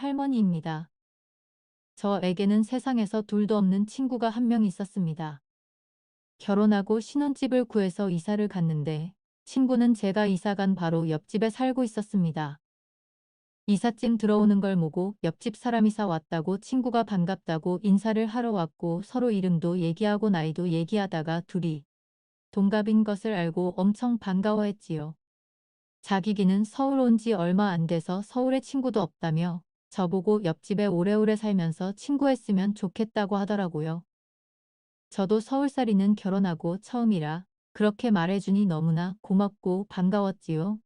할머니입니다. 저에게는 세상에서 둘도 없는 친구가 한 명 있었습니다. 결혼하고 신혼집을 구해서 이사를 갔는데 친구는 제가 이사 간 바로 옆집에 살고 있었습니다. 이삿짐 들어오는 걸 보고 옆집 사람 이사 왔다고 친구가 반갑다고 인사를 하러 왔고 서로 이름도 얘기하고 나이도 얘기하다가 둘이 동갑인 것을 알고 엄청 반가워했지요. 자기기는 서울 온 지 얼마 안 돼서 서울에 친구도 없다며 저보고 옆집에 오래오래 살면서 친구했으면 좋겠다고 하더라고요. 저도 서울살이는 결혼하고 처음이라 그렇게 말해주니 너무나 고맙고 반가웠지요.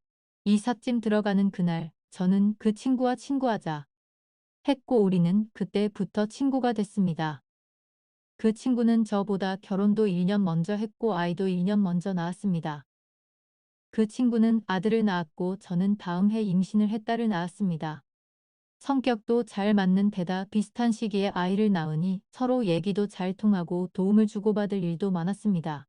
이삿짐 들어가는 그날 저는 그 친구와 친구하자 했고 우리는 그때부터 친구가 됐습니다. 그 친구는 저보다 결혼도 1년 먼저 했고 아이도 1년 먼저 낳았습니다. 그 친구는 아들을 낳았고 저는 다음 해 임신을 해 딸을 낳았습니다. 성격도 잘 맞는 데다 비슷한 시기에 아이를 낳으니 서로 얘기도 잘 통하고 도움을 주고받을 일도 많았습니다.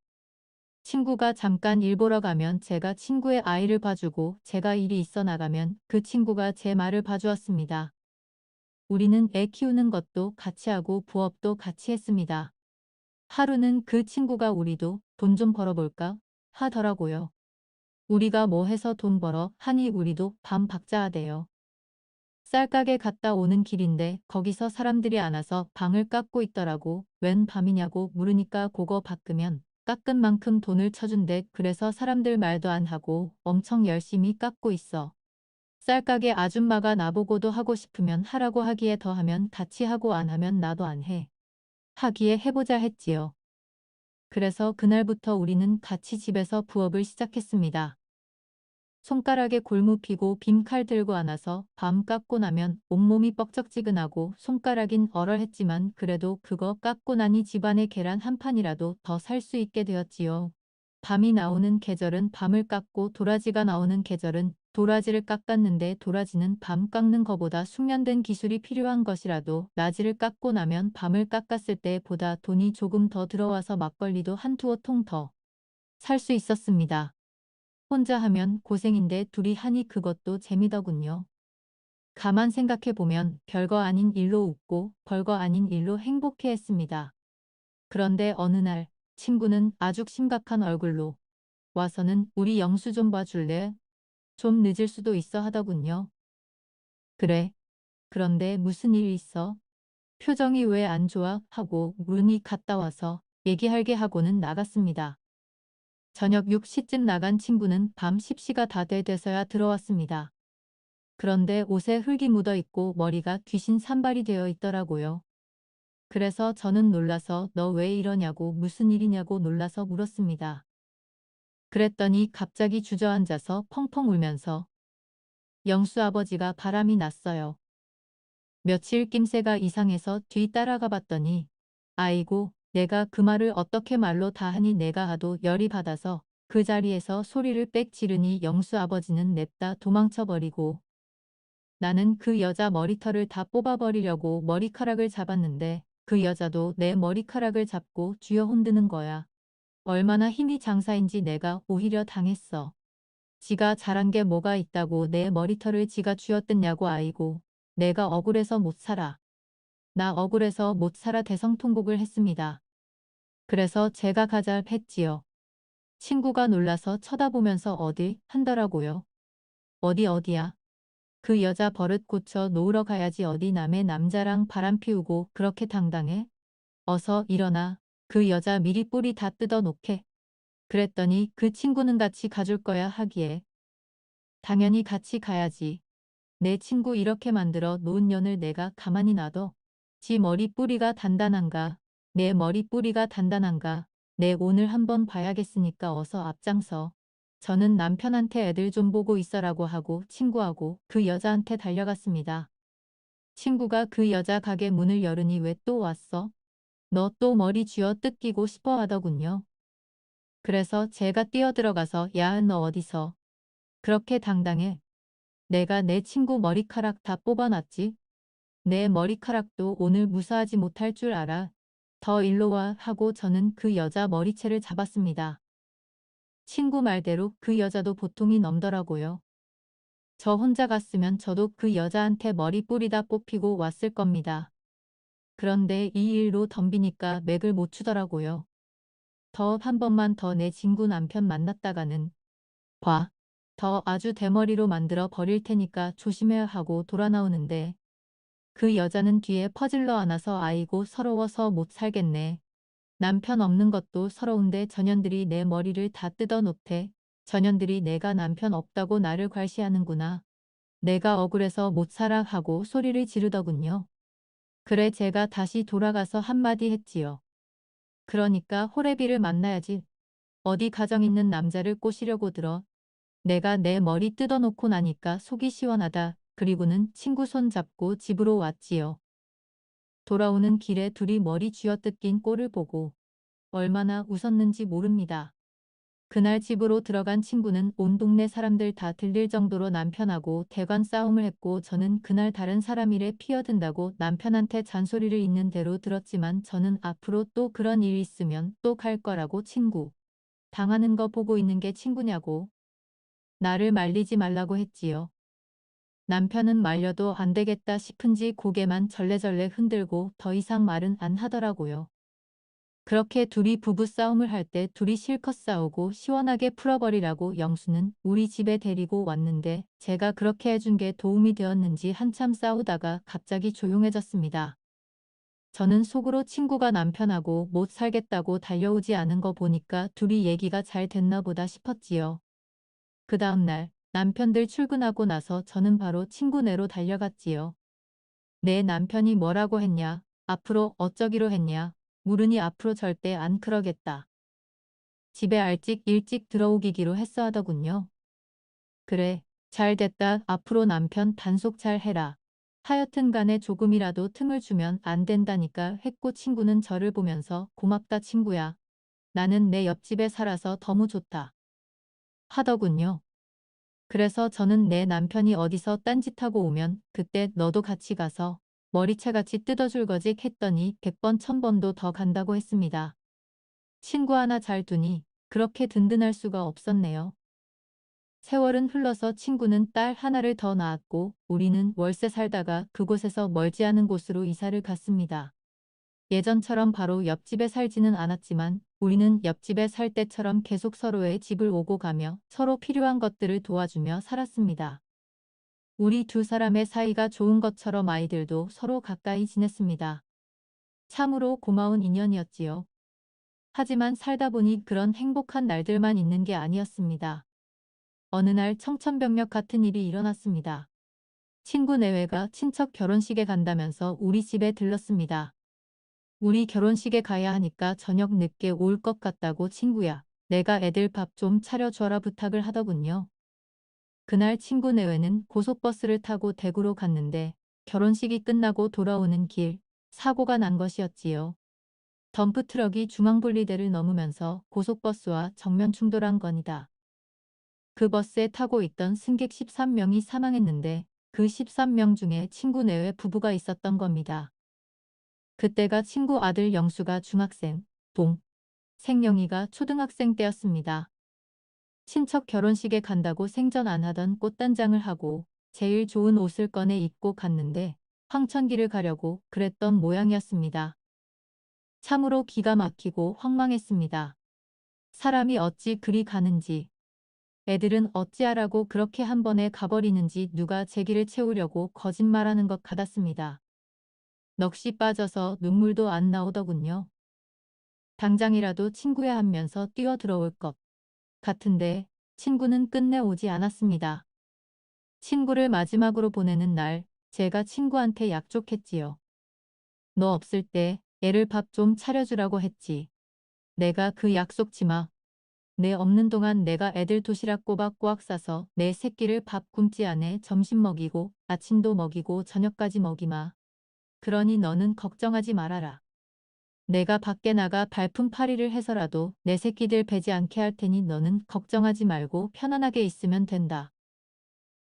친구가 잠깐 일 보러 가면 제가 친구의 아이를 봐주고 제가 일이 있어 나가면 그 친구가 제 말을 봐주었습니다. 우리는 애 키우는 것도 같이 하고 부업도 같이 했습니다. 하루는 그 친구가 우리도 돈 좀 벌어볼까 하더라고요. 우리가 뭐 해서 돈 벌어 하니 우리도 밤 박자 하대요. 쌀가게 갔다 오는 길인데 거기서 사람들이 안 와서 방을 깎고 있더라고. 웬 밤이냐고 물으니까 그거 바꾸면 깎은 만큼 돈을 쳐준대. 그래서 사람들 말도 안 하고 엄청 열심히 깎고 있어. 쌀가게 아줌마가 나보고도 하고 싶으면 하라고 하기에 더 하면 같이 하고 안 하면 나도 안 해. 하기에 해보자 했지요. 그래서 그날부터 우리는 같이 집에서 부업을 시작했습니다. 손가락에 골무 피고 빔칼 들고 안아서 밤 깎고 나면 온몸이 뻑적지근하고 손가락인 얼얼했지만 그래도 그거 깎고 나니 집안에 계란 한 판이라도 더 살 수 있게 되었지요. 밤이 나오는 계절은 밤을 깎고 도라지가 나오는 계절은 도라지를 깎았는데 도라지는 밤 깎는 거보다 숙련된 기술이 필요한 것이라도 라지를 깎고 나면 밤을 깎았을 때보다 돈이 조금 더 들어와서 막걸리도 한 두어 통 더 살 수 있었습니다. 혼자 하면 고생인데 둘이 하니 그것도 재미더군요. 가만 생각해보면 별거 아닌 일로 웃고 별거 아닌 일로 행복해했습니다. 그런데 어느 날 친구는 아주 심각한 얼굴로 와서는 우리 영수 좀 봐줄래? 좀 늦을 수도 있어 하더군요. 그래. 그런데 무슨 일 있어? 표정이 왜 안 좋아? 하고 물으니 갔다 와서 얘기할게 하고는 나갔습니다. 저녁 6시쯤 나간 친구는 밤 10시가 다 돼서야 들어왔습니다. 그런데 옷에 흙이 묻어 있고 머리가 귀신 산발이 되어 있더라고요. 그래서 저는 놀라서 너 왜 이러냐고 무슨 일이냐고 놀라서 물었습니다. 그랬더니 갑자기 주저앉아서 펑펑 울면서 영수 아버지가 바람이 났어요. 며칠 낌새가 이상해서 뒤 따라가 봤더니 아이고 내가 그 말을 어떻게 말로 다 하니 내가 하도 열이 받아서 그 자리에서 소리를 빽 지르니 영수 아버지는 냅다 도망쳐버리고 나는 그 여자 머리털을 다 뽑아버리려고 머리카락을 잡았는데 그 여자도 내 머리카락을 잡고 쥐어 흔드는 거야. 얼마나 힘이 장사인지 내가 오히려 당했어. 지가 잘한 게 뭐가 있다고 내 머리털을 지가 쥐어뜯냐고 아이고. 내가 억울해서 못 살아. 나 억울해서 못 살아 대성통곡을 했습니다. 그래서 제가 가자 했지요. 친구가 놀라서 쳐다보면서 어디 한더라고요. 어디야. 그 여자 버릇 고쳐 놓으러 가야지 어디 남의 남자랑 바람 피우고 그렇게 당당해? 어서 일어나. 그 여자 미리 뿌리 다 뜯어 놓게. 그랬더니 그 친구는 같이 가줄 거야 하기에 당연히 같이 가야지. 내 친구 이렇게 만들어 놓은 년을 내가 가만히 놔둬. 지 머리 뿌리가 단단한가. 내 머리 뿌리가 단단한가. 내 오늘 한번 봐야겠으니까 어서 앞장서. 저는 남편한테 애들 좀 보고 있어라고 하고 친구하고 그 여자한테 달려갔습니다. 친구가 그 여자 가게 문을 열으니 왜 또 왔어? 너 또 머리 쥐어 뜯기고 싶어 하더군요. 그래서 제가 뛰어들어가서 야, 너 어디서 그렇게 당당해? 내가 내 친구 머리카락 다 뽑아놨지? 내 머리카락도 오늘 무사하지 못할 줄 알아. 더 일로 와 하고 저는 그 여자 머리채를 잡았습니다. 친구 말대로 그 여자도 보통이 넘더라고요. 저 혼자 갔으면 저도 그 여자한테 머리 뿌리다 뽑히고 왔을 겁니다. 그런데 이 일로 덤비니까 맥을 못 추더라고요. 더 한 번만 더 내 친구 남편 만났다가는 봐. 더 아주 대머리로 만들어 버릴 테니까 조심해야 하고 돌아 나오는데 그 여자는 뒤에 퍼질러 안아서 아이고 서러워서 못 살겠네. 남편 없는 것도 서러운데 전현들이 내 머리를 다 뜯어 놓대. 전현들이 내가 남편 없다고 나를 괄시하는구나. 내가 억울해서 못 살아 하고 소리를 지르더군요. 그래 제가 다시 돌아가서 한마디 했지요. 그러니까 호래비를 만나야지. 어디 가정 있는 남자를 꼬시려고 들어. 내가 내 머리 뜯어놓고 나니까 속이 시원하다. 그리고는 친구 손 잡고 집으로 왔지요. 돌아오는 길에 둘이 머리 쥐어뜯긴 꼴을 보고 얼마나 웃었는지 모릅니다. 그날 집으로 들어간 친구는 온 동네 사람들 다 들릴 정도로 남편하고 대관 싸움을 했고 저는 그날 다른 사람 일에 피어든다고 남편한테 잔소리를 있는 대로 들었지만 저는 앞으로 또 그런 일 있으면 또 갈 거라고 친구. 당하는 거 보고 있는 게 친구냐고. 나를 말리지 말라고 했지요. 남편은 말려도 안 되겠다 싶은지 고개만 절레절레 흔들고 더 이상 말은 안 하더라고요. 그렇게 둘이 부부싸움을 할 때 둘이 실컷 싸우고 시원하게 풀어버리라고 영수는 우리 집에 데리고 왔는데 제가 그렇게 해준 게 도움이 되었는지 한참 싸우다가 갑자기 조용해졌습니다. 저는 속으로 친구가 남편하고 못 살겠다고 달려오지 않은 거 보니까 둘이 얘기가 잘 됐나 보다 싶었지요. 그 다음날 남편들 출근하고 나서 저는 바로 친구네로 달려갔지요. 내 남편이 뭐라고 했냐? 앞으로 어쩌기로 했냐? 물으니 앞으로 절대 안 그러겠다. 집에 일찍 들어오기로 했어 하더군요. 그래, 잘 됐다. 앞으로 남편 단속 잘 해라. 하여튼 간에 조금이라도 틈을 주면 안 된다니까 했고 친구는 저를 보면서 고맙다 친구야. 나는 내 옆집에 살아서 너무 좋다. 하더군요. 그래서 저는 내 남편이 어디서 딴짓하고 오면 그때 너도 같이 가서 머리채같이 뜯어줄 거지 했더니 100번 1000번도 더 간다고 했습니다. 친구 하나 잘 두니 그렇게 든든할 수가 없었네요. 세월은 흘러서 친구는 딸 하나를 더 낳았고 우리는 월세 살다가 그곳에서 멀지 않은 곳으로 이사를 갔습니다. 예전처럼 바로 옆집에 살지는 않았지만 우리는 옆집에 살 때처럼 계속 서로의 집을 오고 가며 서로 필요한 것들을 도와주며 살았습니다. 우리 두 사람의 사이가 좋은 것처럼 아이들도 서로 가까이 지냈습니다. 참으로 고마운 인연이었지요. 하지만 살다 보니 그런 행복한 날들만 있는 게 아니었습니다. 어느 날 청천벽력 같은 일이 일어났습니다. 친구 내외가 친척 결혼식에 간다면서 우리 집에 들렀습니다. 우리 결혼식에 가야 하니까 저녁 늦게 올 것 같다고 친구야. 내가 애들 밥 좀 차려줘라 부탁을 하더군요. 그날 친구 내외는 고속버스를 타고 대구로 갔는데 결혼식이 끝나고 돌아오는 길 사고가 난 것이었지요. 덤프트럭이 중앙분리대를 넘으면서 고속버스와 정면 충돌한 건이다. 그 버스에 타고 있던 승객 13명이 사망했는데 그 13명 중에 친구 내외 부부가 있었던 겁니다. 그때가 친구 아들 영수가 중학생, 생영이가 초등학생 때였습니다. 친척 결혼식에 간다고 생전 안 하던 꽃단장을 하고 제일 좋은 옷을 꺼내 입고 갔는데 황천길을 가려고 그랬던 모양이었습니다. 참으로 기가 막히고 황망했습니다. 사람이 어찌 그리 가는지, 애들은 어찌하라고 그렇게 한 번에 가버리는지 누가 제기를 채우려고 거짓말하는 것 같았습니다. 넋이 빠져서 눈물도 안 나오더군요. 당장이라도 친구야 하면서 뛰어 들어올 것 같은데 친구는 끝내 오지 않았습니다. 친구를 마지막으로 보내는 날 제가 친구한테 약속했지요. 너 없을 때 애를 밥 좀 차려주라고 했지. 내가 그 약속 지마. 내 없는 동안 내가 애들 도시락 꼬박꼬박 싸서 내 새끼를 밥 굶지 않에 점심 먹이고 아침도 먹이고 저녁까지 먹이마. 그러니 너는 걱정하지 말아라. 내가 밖에 나가 발품팔이를 해서라도 내 새끼들 배지 않게 할 테니 너는 걱정하지 말고 편안하게 있으면 된다.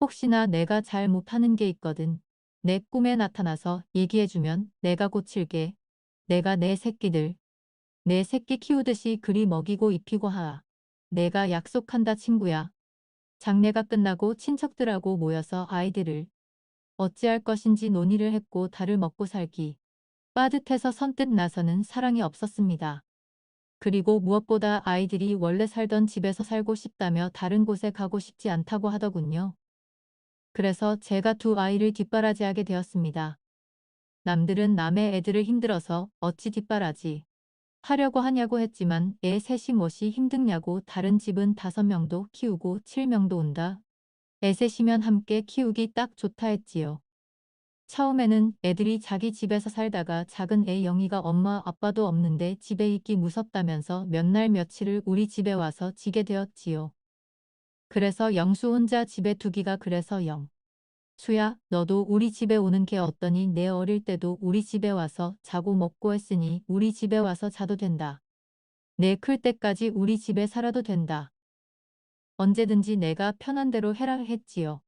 혹시나 내가 잘 못하는 게 있거든. 내 꿈에 나타나서 얘기해주면 내가 고칠게. 내가 내 새끼 키우듯이 그리 먹이고 입히고 하아. 내가 약속한다 친구야. 장례가 끝나고 친척들하고 모여서 아이들을 어찌할 것인지 논의를 했고 달을 먹고 살기 빠듯해서 선뜻 나서는 사랑이 없었습니다. 그리고 무엇보다 아이들이 원래 살던 집에서 살고 싶다며 다른 곳에 가고 싶지 않다고 하더군요. 그래서 제가 두 아이를 뒷바라지하게 되었습니다. 남들은 남의 애들을 힘들어서 어찌 뒷바라지 하려고 하냐고 했지만 애 셋이 무엇이 힘드냐고 다른 집은 5명도 키우고 7명도 온다. 애 셋이면 함께 키우기 딱 좋다 했지요. 처음에는 애들이 자기 집에서 살다가 작은 애 영희가 엄마 아빠도 없는데 집에 있기 무섭다면서 몇 날 며칠을 우리 집에 와서 지게 되었지요. 그래서 영수 혼자 집에 두기가 그래서 수야, 너도 우리 집에 오는 게 어떠니? 내 어릴 때도 우리 집에 와서 자고 먹고 했으니 우리 집에 와서 자도 된다. 내 클 때까지 우리 집에 살아도 된다. 언제든지 내가 편한 대로 해라 했지요.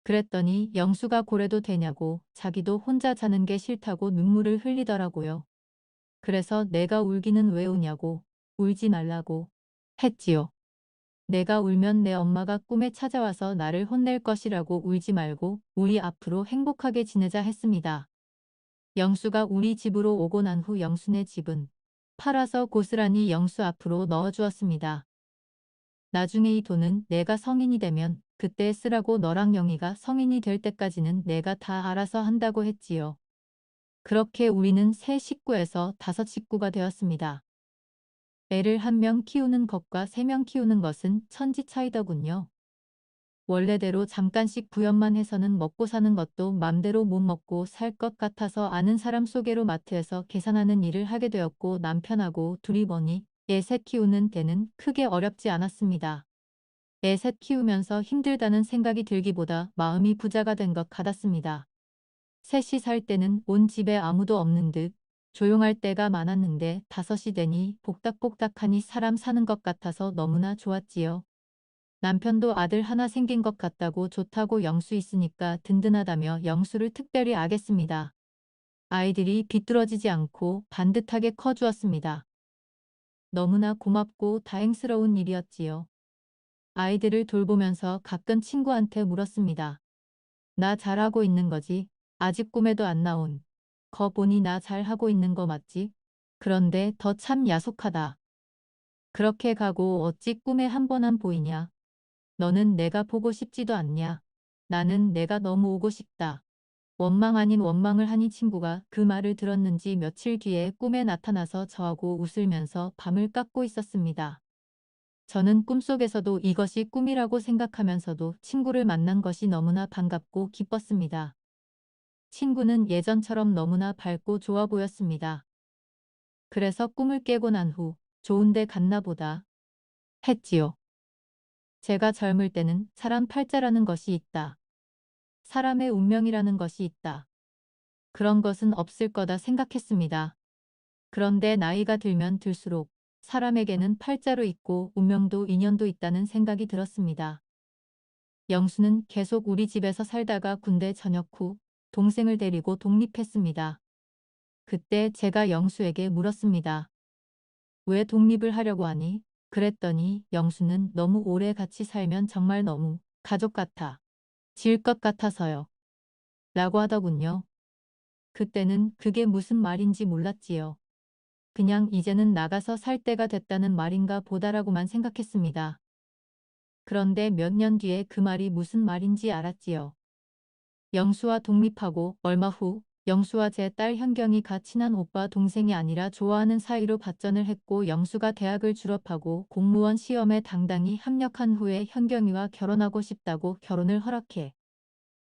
그랬더니 영수가 고래도 되냐고 자기도 혼자 자는 게 싫다고 눈물을 흘리더라고요. 그래서 내가 울기는 왜 우냐고 울지 말라고 했지요. 내가 울면 내 엄마가 꿈에 찾아와서 나를 혼낼 것이라고 울지 말고 우리 앞으로 행복하게 지내자 했습니다. 영수가 우리 집으로 오고 난 후 영수네 집은 팔아서 고스란히 영수 앞으로 넣어주었습니다. 나중에 이 돈은 내가 성인이 되면 그때 쓰라고 너랑 영희가 성인이 될 때까지는 내가 다 알아서 한다고 했지요. 그렇게 우리는 세 식구에서 5식구가 되었습니다. 애를 1명 키우는 것과 3명 키우는 것은 천지 차이더군요. 원래대로 잠깐씩 부연만 해서는 먹고 사는 것도 맘대로 못 먹고 살 것 같아서 아는 사람 소개로 마트에서 계산하는 일을 하게 되었고 남편하고 둘이 보니 애 셋 키우는 데는 크게 어렵지 않았습니다. 애 셋 키우면서 힘들다는 생각이 들기보다 마음이 부자가 된 것 같았습니다. 셋이 살 때는 온 집에 아무도 없는 듯 조용할 때가 많았는데 5이 되니 복닥복닥하니 사람 사는 것 같아서 너무나 좋았지요. 남편도 아들 하나 생긴 것 같다고 좋다고 영수 있으니까 든든하다며 영수를 특별히 아겠습니다. 아이들이 비뚤어지지 않고 반듯하게 커주었습니다. 너무나 고맙고 다행스러운 일이었지요. 아이들을 돌보면서 가끔 친구한테 물었습니다. 나 잘하고 있는 거지? 아직 꿈에도 안 나온 거 보니 나 잘하고 있는 거 맞지? 그런데 더 참 야속하다. 그렇게 가고 어찌 꿈에 한 번 안 보이냐? 너는 내가 보고 싶지도 않냐? 나는 내가 너무 오고 싶다. 원망 아닌 원망을 하니 친구가 그 말을 들었는지 며칠 뒤에 꿈에 나타나서 저하고 웃으면서 밤을 깎고 있었습니다. 저는 꿈속에서도 이것이 꿈이라고 생각하면서도 친구를 만난 것이 너무나 반갑고 기뻤습니다. 친구는 예전처럼 너무나 밝고 좋아 보였습니다. 그래서 꿈을 깨고 난 후 좋은데 갔나 보다 했지요. 제가 젊을 때는 사람 팔자라는 것이 있다. 사람의 운명이라는 것이 있다. 그런 것은 없을 거다 생각했습니다. 그런데 나이가 들면 들수록 사람에게는 팔자로 있고 운명도 인연도 있다는 생각이 들었습니다. 영수는 계속 우리 집에서 살다가 군대 전역 후 동생을 데리고 독립했습니다. 그때 제가 영수에게 물었습니다. 왜 독립을 하려고 하니? 그랬더니 영수는 너무 오래 같이 살면 정말 너무 가족 같아. 질 것 같아서요. 라고 하더군요. 그때는 그게 무슨 말인지 몰랐지요. 그냥 이제는 나가서 살 때가 됐다는 말인가 보다라고만 생각했습니다. 그런데 몇 년 뒤에 그 말이 무슨 말인지 알았지요. 영수와 독립하고 얼마 후 영수와 제 딸 현경이가 친한 오빠 동생이 아니라 좋아하는 사이로 발전을 했고 영수가 대학을 졸업하고 공무원 시험에 당당히 합격한 후에 현경이와 결혼하고 싶다고 결혼을 허락해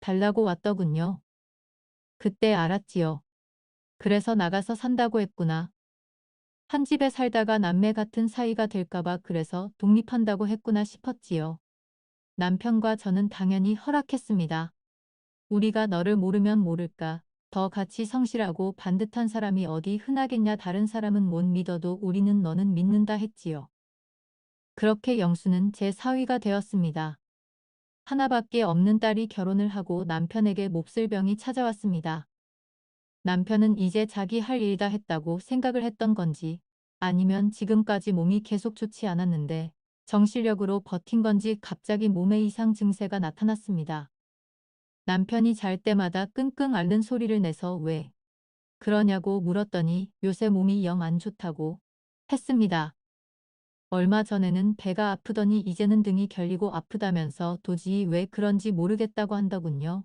달라고 왔더군요. 그때 알았지요. 그래서 나가서 산다고 했구나. 한 집에 살다가 남매 같은 사이가 될까봐 그래서 독립한다고 했구나 싶었지요. 남편과 저는 당연히 허락했습니다. 우리가 너를 모르면 모를까. 더 같이 성실하고 반듯한 사람이 어디 흔하겠냐. 다른 사람은 못 믿어도 우리는 너는 믿는다 했지요. 그렇게 영수는 제 사위가 되었습니다. 하나밖에 없는 딸이 결혼을 하고 남편에게 몹쓸 병이 찾아왔습니다. 남편은 이제 자기 할 일 다 했다고 생각을 했던 건지 아니면 지금까지 몸이 계속 좋지 않았는데 정신력으로 버틴 건지 갑자기 몸에 이상 증세가 나타났습니다. 남편이 잘 때마다 끙끙 앓는 소리를 내서 왜 그러냐고 물었더니 요새 몸이 영 안 좋다고 했습니다. 얼마 전에는 배가 아프더니 이제는 등이 결리고 아프다면서 도저히 왜 그런지 모르겠다고 한더군요.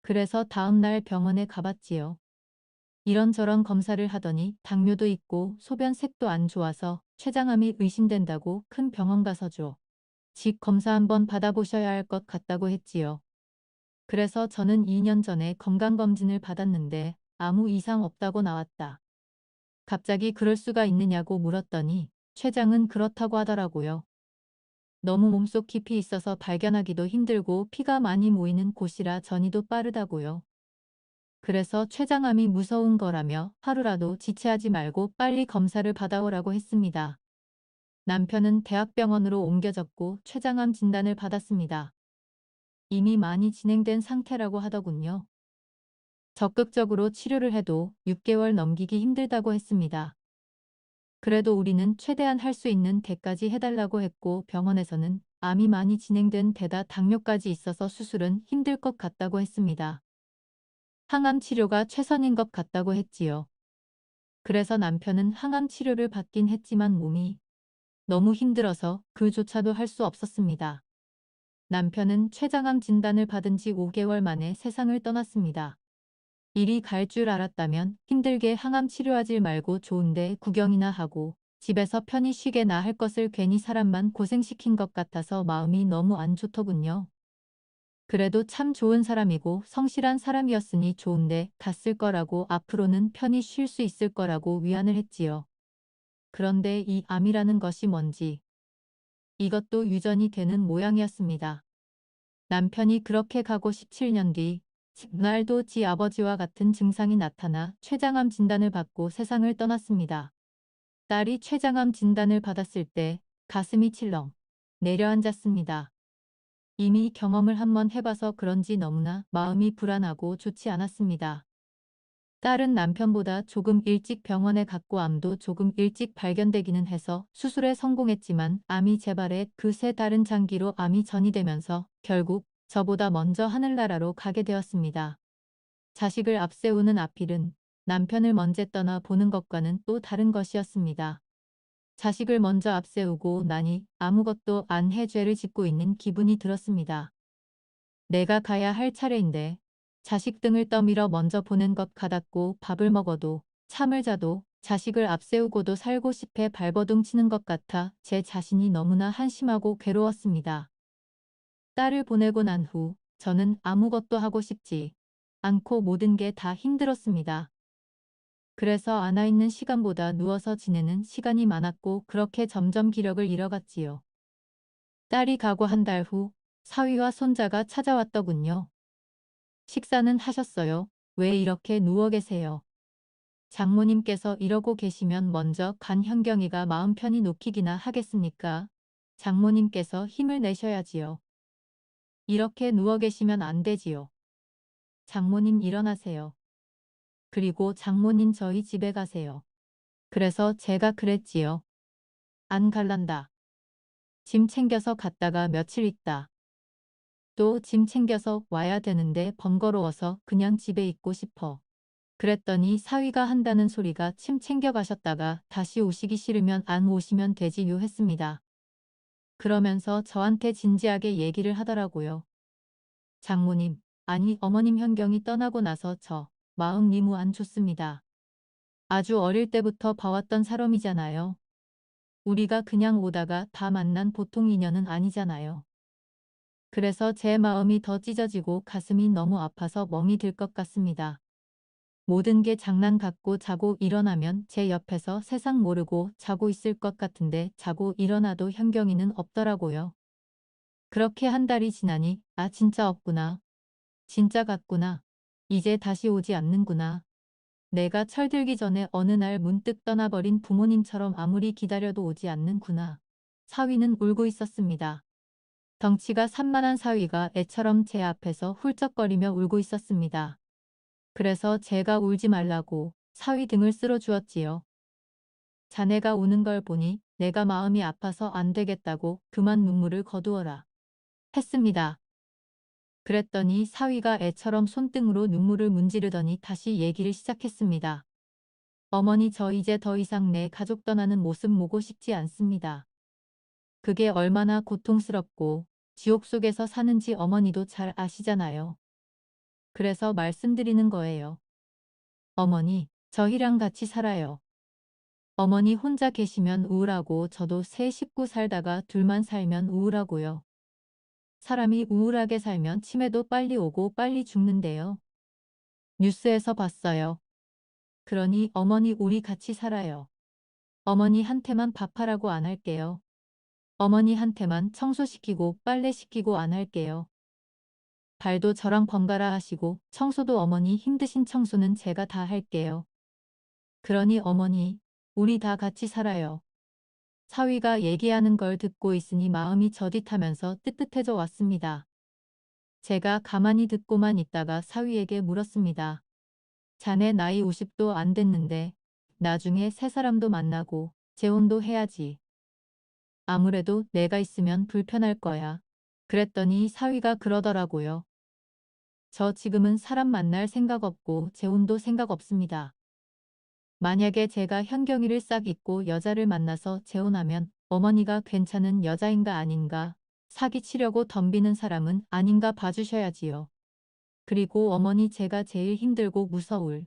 그래서 다음날 병원에 가봤지요. 이런저런 검사를 하더니 당뇨도 있고 소변색도 안 좋아서 췌장암이 의심된다고 큰 병원 가서죠. 직 검사 한번 받아보셔야 할 것 같다고 했지요. 그래서 저는 2년 전에 건강검진을 받았는데 아무 이상 없다고 나왔다. 갑자기 그럴 수가 있느냐고 물었더니 췌장은 그렇다고 하더라고요. 너무 몸속 깊이 있어서 발견하기도 힘들고 피가 많이 모이는 곳이라 전이도 빠르다고요. 그래서 췌장암이 무서운 거라며 하루라도 지체하지 말고 빨리 검사를 받아오라고 했습니다. 남편은 대학병원으로 옮겨졌고 췌장암 진단을 받았습니다. 이미 많이 진행된 상태라고 하더군요. 적극적으로 치료를 해도 6개월 넘기기 힘들다고 했습니다. 그래도 우리는 최대한 할 수 있는 데까지 해달라고 했고 병원에서는 암이 많이 진행된 데다 당뇨까지 있어서 수술은 힘들 것 같다고 했습니다. 항암 치료가 최선인 것 같다고 했지요. 그래서 남편은 항암 치료를 받긴 했지만 몸이 너무 힘들어서 그조차도 할 수 없었습니다. 남편은 췌장암 진단을 받은 지 5개월 만에 세상을 떠났습니다. 일이 갈 줄 알았다면 힘들게 항암 치료하지 말고 좋은데 구경이나 하고 집에서 편히 쉬게나 할 것을 괜히 사람만 고생시킨 것 같아서 마음이 너무 안 좋더군요. 그래도 참 좋은 사람이고 성실한 사람이었으니 좋은데 갔을 거라고 앞으로는 편히 쉴 수 있을 거라고 위안을 했지요. 그런데 이 암이라는 것이 뭔지 이것도 유전이 되는 모양이었습니다. 남편이 그렇게 가고 17년 뒤 날도 지 아버지와 같은 증상이 나타나 췌장암 진단을 받고 세상을 떠났습니다. 딸이 췌장암 진단을 받았을 때 가슴이 칠렁 내려앉았습니다. 이미 경험을 한번 해봐서 그런지 너무나 마음이 불안하고 좋지 않았습니다. 딸은 남편보다 조금 일찍 병원에 갔고 암도 조금 일찍 발견되기는 해서 수술에 성공했지만 암이 재발해 그 세 달은 장기로 암이 전이되면서 결국 저보다 먼저 하늘나라로 가게 되었습니다. 자식을 앞세우는 앞일은 남편을 먼저 떠나 보는 것과는 또 다른 것이었습니다. 자식을 먼저 앞세우고 나니 아무것도 안 해 죄를 짓고 있는 기분이 들었습니다. 내가 가야 할 차례인데 자식 등을 떠밀어 먼저 보낸 것 같았고 밥을 먹어도 잠을 자도 자식을 앞세우고도 살고 싶어 발버둥 치는 것 같아 제 자신이 너무나 한심하고 괴로웠습니다. 딸을 보내고 난 후 저는 아무것도 하고 싶지 않고 모든 게 다 힘들었습니다. 그래서 안아있는 시간보다 누워서 지내는 시간이 많았고 그렇게 점점 기력을 잃어갔지요. 딸이 가고 한 달 후 사위와 손자가 찾아왔더군요. 식사는 하셨어요? 왜 이렇게 누워 계세요? 장모님께서 이러고 계시면 먼저 간 현경이가 마음 편히 놓기기나 하겠습니까? 장모님께서 힘을 내셔야지요. 이렇게 누워 계시면 안 되지요. 장모님 일어나세요. 그리고 장모님 저희 집에 가세요. 그래서 제가 그랬지요. 안 갈란다. 짐 챙겨서 갔다가 며칠 있다. 또 짐 챙겨서 와야 되는데 번거로워서 그냥 집에 있고 싶어. 그랬더니 사위가 한다는 소리가 침 챙겨 가셨다가 다시 오시기 싫으면 안 오시면 되지요 했습니다. 그러면서 저한테 진지하게 얘기를 하더라고요. 장모님, 아니 어머님 현경이 떠나고 나서 저 마음 너무 안 좋습니다. 아주 어릴 때부터 봐왔던 사람이잖아요. 우리가 그냥 오다가 다 만난 보통 인연은 아니잖아요. 그래서 제 마음이 더 찢어지고 가슴이 너무 아파서 멍이 들 것 같습니다. 모든 게 장난 같고 자고 일어나면 제 옆에서 세상 모르고 자고 있을 것 같은데 자고 일어나도 현경이는 없더라고요. 그렇게 한 달이 지나니 아 진짜 없구나. 진짜 갔구나. 이제 다시 오지 않는구나. 내가 철들기 전에 어느 날 문득 떠나버린 부모님처럼 아무리 기다려도 오지 않는구나. 사위는 울고 있었습니다. 덩치가 산만한 사위가 애처럼 제 앞에서 훌쩍거리며 울고 있었습니다. 그래서 제가 울지 말라고 사위 등을 쓸어주었지요. 자네가 우는 걸 보니 내가 마음이 아파서 안 되겠다고 그만 눈물을 거두어라 했습니다. 그랬더니 사위가 애처럼 손등으로 눈물을 문지르더니 다시 얘기를 시작했습니다. 어머니, 저 이제 더 이상 내 가족 떠나는 모습 보고 싶지 않습니다. 그게 얼마나 고통스럽고 지옥 속에서 사는지 어머니도 잘 아시잖아요. 그래서 말씀드리는 거예요. 어머니, 저희랑 같이 살아요. 어머니 혼자 계시면 우울하고 저도 세 식구 살다가 둘만 살면 우울하고요. 사람이 우울하게 살면 치매도 빨리 오고 빨리 죽는데요. 뉴스에서 봤어요. 그러니 어머니, 우리 같이 살아요. 어머니한테만 밥하라고 안 할게요. 어머니한테만 청소시키고 빨래시키고 안 할게요. 발도 저랑 번갈아 하시고 청소도 어머니 힘드신 청소는 제가 다 할게요. 그러니 어머니, 우리 다 같이 살아요. 사위가 얘기하는 걸 듣고 있으니 마음이 저릿하면서 뜨뜻해져 왔습니다. 제가 가만히 듣고만 있다가 사위에게 물었습니다. 자네 나이 50도 안 됐는데 나중에 새 사람도 만나고 재혼도 해야지. 아무래도 내가 있으면 불편할 거야. 그랬더니 사위가 그러더라고요. 저 지금은 사람 만날 생각 없고 재혼도 생각 없습니다. 만약에 제가 현경이를 싹 잊고 여자를 만나서 재혼하면 어머니가 괜찮은 여자인가 아닌가, 사기치려고 덤비는 사람은 아닌가 봐주셔야지요. 그리고 어머니, 제가 제일 힘들고 무서울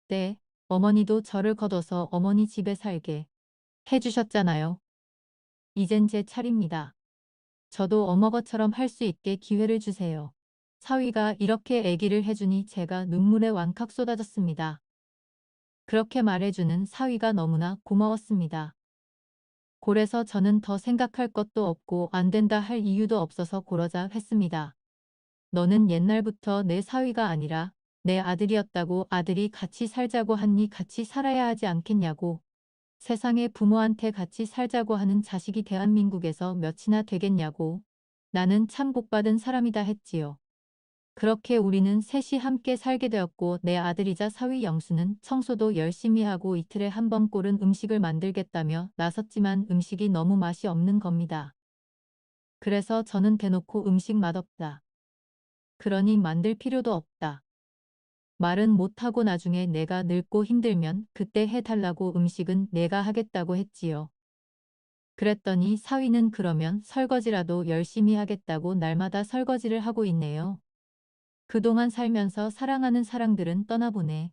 때 어머니도 저를 거둬서 어머니 집에 살게 해주셨잖아요. 이젠 제 차례입니다. 저도 어머거처럼 할 수 있게 기회를 주세요. 사위가 이렇게 애기를 해주니 제가 눈물에 왈칵 쏟아졌습니다. 그렇게 말해주는 사위가 너무나 고마웠습니다. 그래서 저는 더 생각할 것도 없고 안 된다 할 이유도 없어서 그러자 했습니다. 너는 옛날부터 내 사위가 아니라 내 아들이었다고. 아들이 같이 살자고 하니 같이 살아야 하지 않겠냐고. 세상에 부모한테 같이 살자고 하는 자식이 대한민국에서 몇이나 되겠냐고. 나는 참 복받은 사람이다 했지요. 그렇게 우리는 셋이 함께 살게 되었고 내 아들이자 사위 영수는 청소도 열심히 하고 이틀에 한 번 꼴은 음식을 만들겠다며 나섰지만 음식이 너무 맛이 없는 겁니다. 그래서 저는 대놓고 음식 맛없다. 그러니 만들 필요도 없다. 말은 못하고 나중에 내가 늙고 힘들면 그때 해달라고 음식은 내가 하겠다고 했지요. 그랬더니 사위는 그러면 설거지라도 열심히 하겠다고 날마다 설거지를 하고 있네요. 그동안 살면서 사랑하는 사랑들은 떠나보내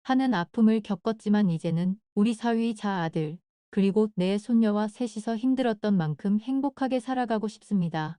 하는 아픔을 겪었지만 이제는 우리 사위자 아들 그리고 내 손녀와 셋이서 힘들었던 만큼 행복하게 살아가고 싶습니다.